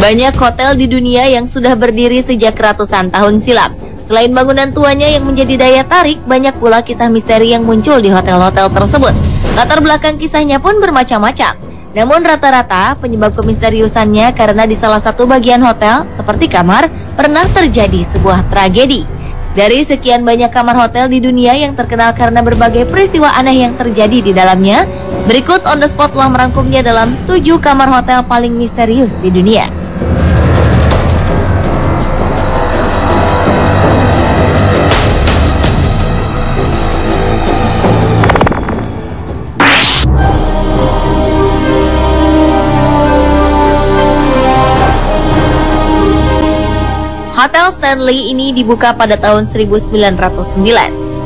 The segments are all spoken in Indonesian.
Banyak hotel di dunia yang sudah berdiri sejak ratusan tahun silam. Selain bangunan tuanya yang menjadi daya tarik, banyak pula kisah misteri yang muncul di hotel-hotel tersebut. Latar belakang kisahnya pun bermacam-macam. Namun rata-rata penyebab kemisteriusannya karena di salah satu bagian hotel, seperti kamar, pernah terjadi sebuah tragedi. Dari sekian banyak kamar hotel di dunia yang terkenal karena berbagai peristiwa aneh yang terjadi di dalamnya, berikut On The Spot telah merangkumnya dalam 7 kamar hotel paling misterius di dunia. Hotel Stanley ini dibuka pada tahun 1909.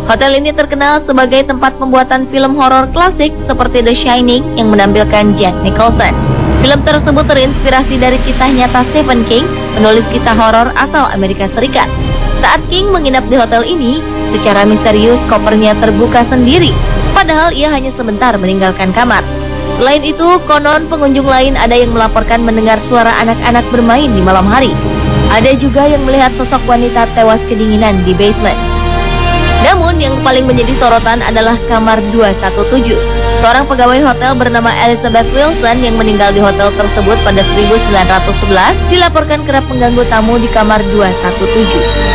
Hotel ini terkenal sebagai tempat pembuatan film horor klasik seperti The Shining yang menampilkan Jack Nicholson. Film tersebut terinspirasi dari kisah nyata Stephen King, penulis kisah horor asal Amerika Serikat. Saat King menginap di hotel ini, secara misterius kopernya terbuka sendiri, padahal ia hanya sebentar meninggalkan kamar. Selain itu, konon pengunjung lain ada yang melaporkan mendengar suara anak-anak bermain di malam hari. Ada juga yang melihat sosok wanita tewas kedinginan di basement. Namun yang paling menjadi sorotan adalah kamar 217. Seorang pegawai hotel bernama Elizabeth Wilson yang meninggal di hotel tersebut pada 1911 dilaporkan kerap mengganggu tamu di kamar 217.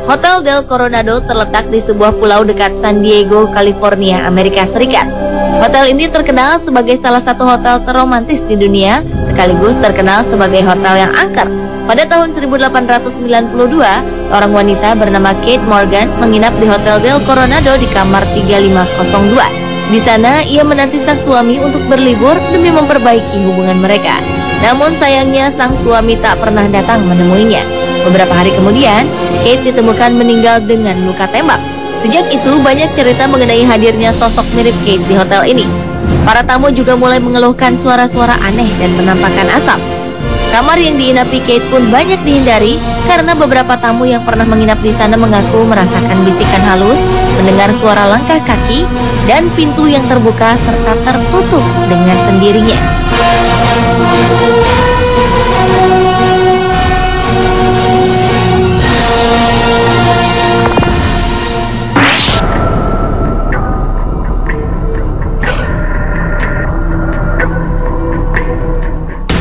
Hotel Del Coronado terletak di sebuah pulau dekat San Diego, California, Amerika Serikat. Hotel ini terkenal sebagai salah satu hotel terromantis di dunia, sekaligus terkenal sebagai hotel yang angker. Pada tahun 1892, seorang wanita bernama Kate Morgan menginap di Hotel Del Coronado di kamar 3502. Di sana, ia menanti sang suami untuk berlibur demi memperbaiki hubungan mereka. Namun sayangnya sang suami tak pernah datang menemuinya. Beberapa hari kemudian, Kate ditemukan meninggal dengan luka tembak. Sejak itu, banyak cerita mengenai hadirnya sosok mirip Kate di hotel ini. Para tamu juga mulai mengeluhkan suara-suara aneh dan penampakan asap. Kamar yang diinapi Kate pun banyak dihindari karena beberapa tamu yang pernah menginap di sana mengaku merasakan bisikan halus, mendengar suara langkah kaki, dan pintu yang terbuka serta tertutup dengan sendirinya.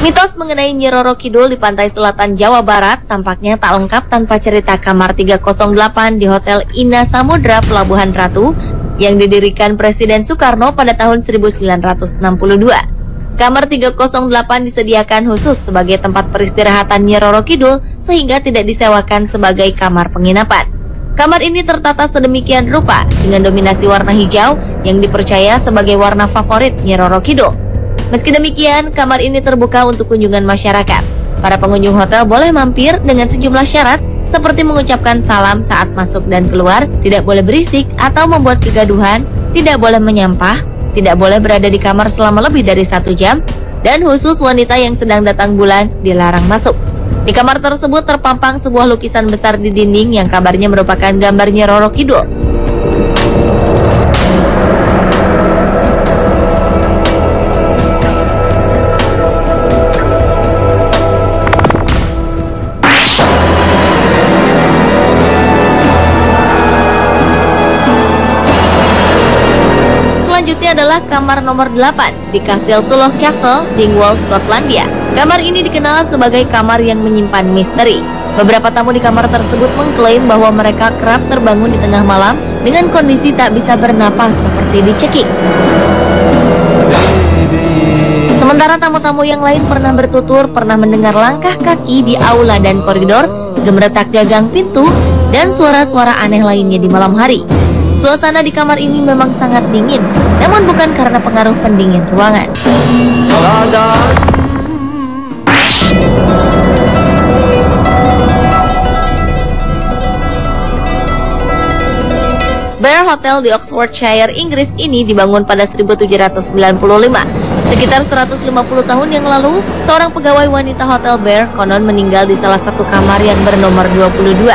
Mitos mengenai Nyi Roro Kidul di pantai selatan Jawa Barat tampaknya tak lengkap tanpa cerita kamar 308 di Hotel Ina Samudra Pelabuhan Ratu yang didirikan Presiden Soekarno pada tahun 1962. Kamar 308 disediakan khusus sebagai tempat peristirahatan Nyi Roro Kidul sehingga tidak disewakan sebagai kamar penginapan. Kamar ini tertata sedemikian rupa dengan dominasi warna hijau yang dipercaya sebagai warna favorit Nyi Roro Kidul. Meski demikian, kamar ini terbuka untuk kunjungan masyarakat. Para pengunjung hotel boleh mampir dengan sejumlah syarat, seperti mengucapkan salam saat masuk dan keluar, tidak boleh berisik atau membuat kegaduhan, tidak boleh menyampah, tidak boleh berada di kamar selama lebih dari 1 jam, dan khusus wanita yang sedang datang bulan dilarang masuk. Di kamar tersebut terpampang sebuah lukisan besar di dinding yang kabarnya merupakan gambar Nyi Roro Kidul. Selanjutnya adalah kamar nomor 8 di Kastil Tulloch Castle, Dingwall, Skotlandia. Kamar ini dikenal sebagai kamar yang menyimpan misteri. Beberapa tamu di kamar tersebut mengklaim bahwa mereka kerap terbangun di tengah malam dengan kondisi tak bisa bernapas seperti dicekik. Sementara tamu-tamu yang lain pernah bertutur pernah mendengar langkah kaki di aula dan koridor, gemeretak gagang pintu, dan suara-suara aneh lainnya di malam hari. Suasana di kamar ini memang sangat dingin, namun bukan karena pengaruh pendingin ruangan. Bear Hotel di Oxfordshire, Inggris ini dibangun pada 1795. Sekitar 150 tahun yang lalu, seorang pegawai wanita Hotel Bear konon meninggal di salah satu kamar yang bernomor 22.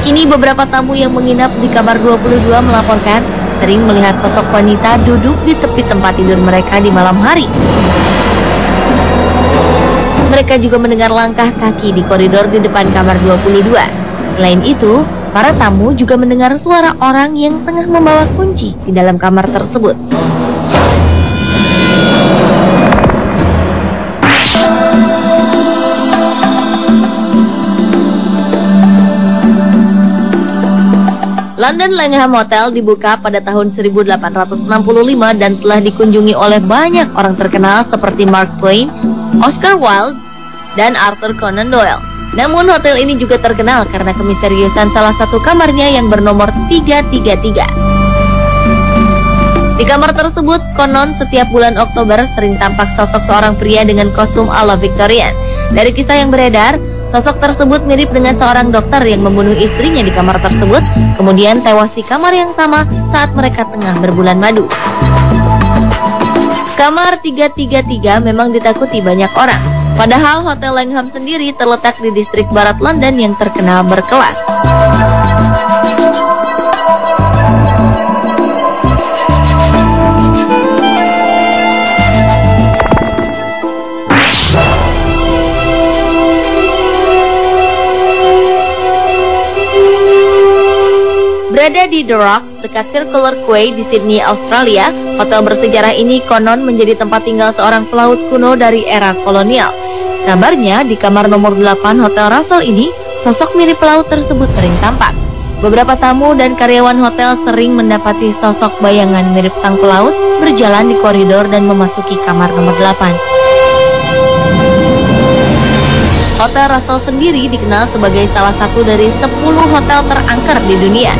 Kini beberapa tamu yang menginap di kamar 22 melaporkan sering melihat sosok wanita duduk di tepi tempat tidur mereka di malam hari. Mereka juga mendengar langkah kaki di koridor di depan kamar 22. Selain itu, para tamu juga mendengar suara orang yang tengah membawa kunci di dalam kamar tersebut. London Langham Hotel dibuka pada tahun 1865 dan telah dikunjungi oleh banyak orang terkenal seperti Mark Twain, Oscar Wilde, dan Arthur Conan Doyle. Namun hotel ini juga terkenal karena kemisteriusan salah satu kamarnya yang bernomor 333. Di kamar tersebut, konon setiap bulan Oktober sering tampak sosok seorang pria dengan kostum ala Victorian. Dari kisah yang beredar, sosok tersebut mirip dengan seorang dokter yang membunuh istrinya di kamar tersebut, kemudian tewas di kamar yang sama saat mereka tengah berbulan madu. Kamar 333 memang ditakuti banyak orang, padahal Hotel Langham sendiri terletak di distrik barat London yang terkenal berkelas. Berada di The Rocks, dekat Circular Quay di Sydney, Australia, hotel bersejarah ini konon menjadi tempat tinggal seorang pelaut kuno dari era kolonial. Kabarnya, di kamar nomor 8 Hotel Russell ini, sosok mirip pelaut tersebut sering tampak. Beberapa tamu dan karyawan hotel sering mendapati sosok bayangan mirip sang pelaut berjalan di koridor dan memasuki kamar nomor 8. Hotel Russell sendiri dikenal sebagai salah satu dari 10 hotel terangker di dunia.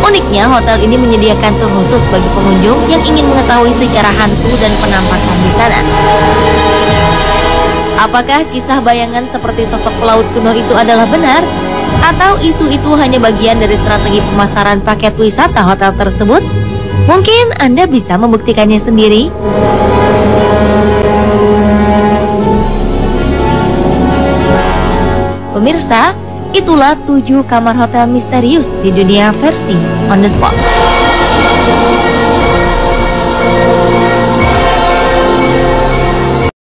Uniknya, hotel ini menyediakan tur khusus bagi pengunjung yang ingin mengetahui sejarah hantu dan penampakan di sana. Apakah kisah bayangan seperti sosok pelaut kuno itu adalah benar? Atau isu itu hanya bagian dari strategi pemasaran paket wisata hotel tersebut? Mungkin Anda bisa membuktikannya sendiri. Pemirsa, itulah 7 kamar hotel misterius di dunia versi On The Spot.